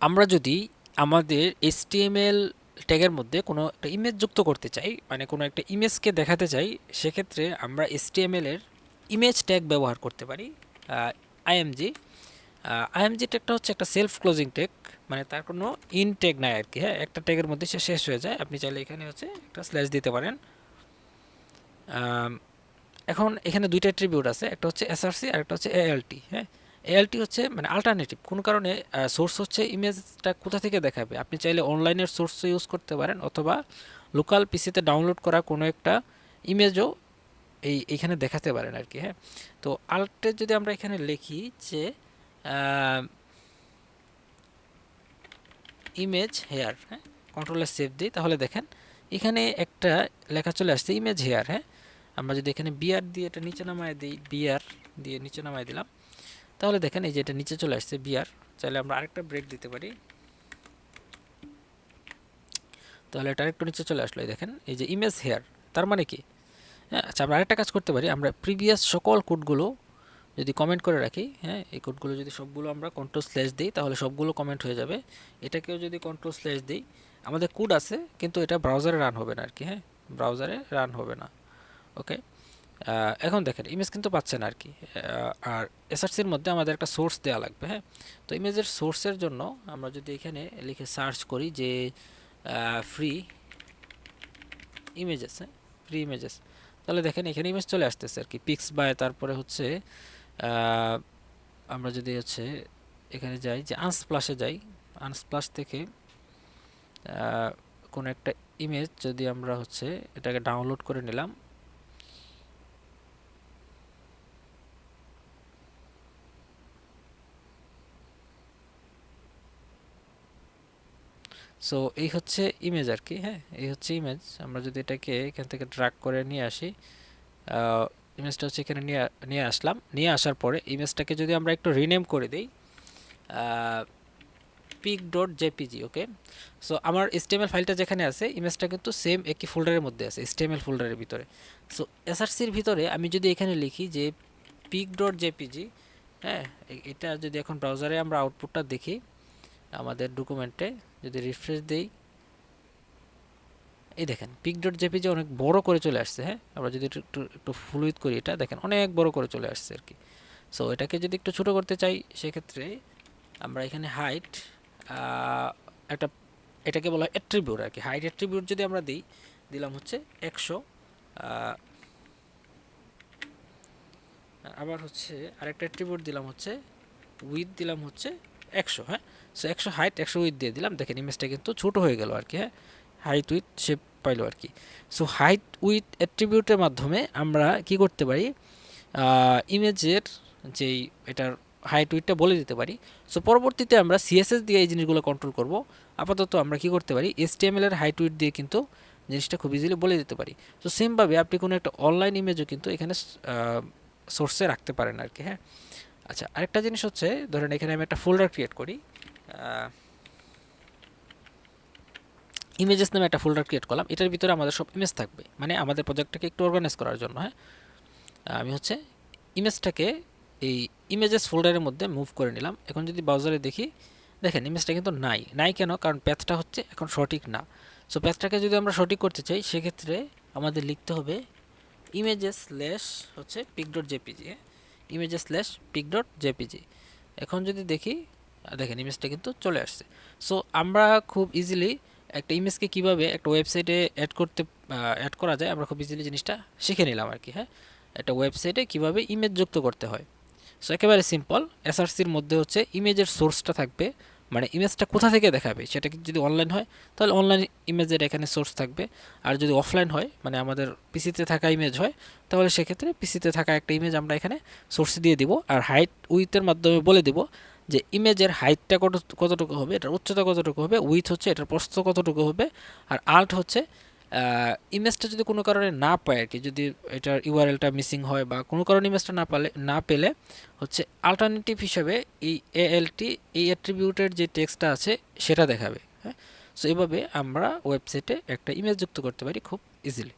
আমরা যদি আমাদের HTML ট্যাগের মধ্যে কোনো একটা ইমেজ যুক্ত করতে চাই, মানে কোনো একটা ইমেজকে দেখাতে চাই, সেক্ষেত্রে আমরা HTML এর ইমেজ ট্যাগ ব্যবহার করতে পারি। আইএমজি আইএমজি ট্যাগটা হচ্ছে একটা সেলফ ক্লোজিং ট্যাগ, মানে তার কোনো ইন ট্যাগ নাই আর কি। হ্যাঁ, একটা ট্যাগের মধ্যে সে শেষ হয়ে যায়। আপনি চাইলে এখানে হচ্ছে একটা স্ল্যাশ দিতে পারেন। এখন এখানে দুইটা অ্যাট্রিবিউট আছে, একটা হচ্ছে এসআরসি আর একটা হচ্ছে এএলটি। হ্যাঁ, এএলটি হচ্ছে মানে আল্টারনেটিভ, কোনো কারণে সোর্স হচ্ছে ইমেজটা কোথা থেকে দেখাবে। আপনি চাইলে অনলাইনের সোর্স ইউজ করতে পারেন, অথবা লোকাল পিসিতে ডাউনলোড করা কোনো একটা ইমেজও এইখানে দেখাতে পারেন আর কি। হ্যাঁ, তো আল্টে যদি আমরা এখানে লিখি যে ইমেজ হেয়ার, হ্যাঁ, কন্ট্রোলের সেভ দিই, তাহলে দেখেন এখানে একটা লেখা চলে আসছে ইমেজ হেয়ার। হ্যাঁ, আমরা যদি এখানে বিআর দিয়ে এটা নিচে নামায় দিই, বিআর দিয়ে নিচে নামায় দিলাম, তাহলে দেখেন এই যে এটা নিচে চলে আসছে বিআর। চাইলে আমরা আরেকটা ব্রেক দিতে পারি, তাহলে এটা আরেকটু নিচে চলে আসলো। এই দেখেন এই যে ইমেজ হেয়ার, তার মানে কি? হ্যাঁ, আচ্ছা, আমরা আরেকটা কাজ করতে পারি, আমরা প্রিভিয়াস সকল কোডগুলো যদি কমেন্ট করে রাখি, হ্যাঁ, এই কোডগুলো যদি সবগুলো আমরা কন্ট্রোল স্ল্যাশ দিই, তাহলে সবগুলো কমেন্ট হয়ে যাবে। এটাকেও যদি কন্ট্রোল স্ল্যাশ দিই, আমাদের কোড আছে কিন্তু এটা ব্রাউজারে রান হবে না আর কি। হ্যাঁ, ব্রাউজারে রান হবে না। ওকে, এখন দেখেন ইমেজ কিন্তু পাচ্ছেন আর কি। আর এসআরসির মধ্যে আমাদের একটা সোর্স দেওয়া লাগবে। হ্যাঁ, তো ইমেজের সোর্সের জন্য আমরা যদি এখানে লিখে সার্চ করি যে ফ্রি ইমেজেস, হ্যাঁ, ফ্রি ইমেজেস, তাহলে দেখেন এখানে ইমেজ চলে আসতেছে আর কি, পিক্স বাই, তারপরে হচ্ছে আমরা যদি হচ্ছে এখানে যাই, যে আনস্প্লাশে যাই, আনস্প্লাশ থেকে কোনো একটা ইমেজ যদি আমরা হচ্ছে এটাকে ডাউনলোড করে নিলাম, সো এই হচ্ছে ইমেজ আর কি। হ্যাঁ, এই হচ্ছে ইমেজ। আমরা যদি এটাকে এখান থেকে ড্র্যাগ করে নিয়ে আসি, ইমেজটা হচ্ছে এখানে নিয়ে নিয়ে আসলাম। নিয়ে আসার পরে ইমেজটাকে যদি আমরা একটু রিনেম করে দিই পিক ডট জেপিজি। ওকে, সো আমার HTML ফাইলটা যেখানে আছে, ইমেজটা কিন্তু সেম একই ফোল্ডারের মধ্যে আছে, HTML ফোল্ডারের ভিতরে। সো এসআরসির ভিতরে আমি যদি এখানে লিখি যে পিক ডট জেপিজি, হ্যাঁ, এটা যদি এখন ব্রাউজারে আমরা আউটপুটটা দেখি, আমাদের ডকুমেন্টে যদি রিফ্রেশ দেই, এই দেখেন পিক ডট জেপিজি অনেক বড় করে চলে আসছে। হ্যাঁ, আমরা যদি একটু একটু ফ্লুইড করি, এটা দেখেন অনেক বড় করে চলে আসছে আর কি। সো এটাকে যদি একটু ছোট করতে চাই, সেক্ষেত্রে আমরা এখানে হাইট একটা, এটাকে বলা হয় অ্যাট্রিবিউট আর কি। হাইট অ্যাট্রিবিউট যদি আমরা দিই, দিলাম হচ্ছে 100, আবার হচ্ছে আরেকটা অ্যাট্রিবিউট দিলাম হচ্ছে উইথ, দিলাম হচ্ছে 100। হ্যাঁ, সো 100 হাইট 100 উইথ দিয়ে দিলাম, দেখেন ইমেজটা কিন্তু ছোট হয়ে গেল আর কি। হ্যাঁ, হাইট উইথ শেপ পাইলো আর কি। সো হাইট উইথ অ্যাট্রিবিউটের মাধ্যমে আমরা কি করতে পারি, ইমেজের যেই এটার হাইট উইথটা বলে দিতে পারি। সো পরবর্তীতে আমরা সিএসএস দিয়ে এই জিনিসগুলো কন্ট্রোল করব। আপাতত আমরা কি করতে পারি, HTML এর হাইট উইথ দিয়ে কিন্তু জিনিসটা খুব ইজিলি বলে দিতে পারি। তো সেমভাবে আপনি কোনো একটা অনলাইন ইমেজও কিন্তু এখানে সোর্সে রাখতে পারেন আর কি। হ্যাঁ, আচ্ছা, আরেকটা জিনিস হচ্ছে, ধরেন এখানে আমি একটা ফোল্ডার ক্রিয়েট করি, ইমেজেস নামে একটা ফোল্ডার ক্রিয়েট করলাম, এটার ভিতরে আমাদের সব ইমেজ থাকবে, মানে আমাদের প্রজেক্টটাকে একটু অর্গানাইজ করার জন্য। হ্যাঁ, আমি হচ্ছে ইমেজটাকে এই ইমেজেস ফোল্ডারের মধ্যে মুভ করে নিলাম। এখন যদি ব্রাউজারে দেখি, দেখেন ইমেজটা কিন্তু নাই। নাই কেন? কারণ প্যাথটা হচ্ছে এখন সঠিক না। সো প্যাথটাকে যদি আমরা সঠিক করতে চাই, সেক্ষেত্রে আমাদের লিখতে হবে ইমেজেস স্ল্যাশ হচ্ছে pic dot JPG, images slash pic dot JPG. এখন যদি দেখি, দেখেন ইমেজটা কিন্তু চলে আসছে। সো আমরা খুব ইজিলি একটা ইমেজকে কিভাবে একটা ওয়েবসাইটে অ্যাড করা যায়, আমরা খুব ইজিলি জিনিসটা শিখে নিলাম আর কি। হ্যাঁ, একটা ওয়েবসাইটে কিভাবে ইমেজ যুক্ত করতে হয়। সো একেবারে সিম্পল। এসআরসির মধ্যে হচ্ছে ইমেজের সোর্সটা থাকবে, মানে ইমেজটা কোথা থেকে দেখাবে, সেটা যদি অনলাইন হয় তাহলে অনলাইন ইমেজের এখানে সোর্স থাকবে। আর যদি অফলাইন হয়, মানে আমাদের পিসিতে থাকা ইমেজ হয়, তাহলে সেক্ষেত্রে পিসিতে থাকা একটা ইমেজ আমরা এখানে সোর্স দিয়ে দিব। আর হাইট উইথের মাধ্যমে বলে দিব যে ইমেজের হাইটটা কতটুকু হবে, এটার উচ্চতা কতটুকু হবে, উইথ হচ্ছে এটার প্রস্থ কতটুকু হবে, আর আল্ট হচ্ছে ইমেজটা যদি কোনো কারণে না পায় আর কি, যদি এটার ইউআরএলটা মিসিং হয় বা কোনো কারণে ইমেজটা না পেলে হচ্ছে আলটারনেটিভ হিসেবে এই এএলটি, এই অ্যাট্রিবিউটের যে টেক্সটটা আছে সেটা দেখাবে। হ্যাঁ, সো এভাবে আমরা ওয়েবসাইটে একটা ইমেজ যুক্ত করতে পারি খুব ইজিলি।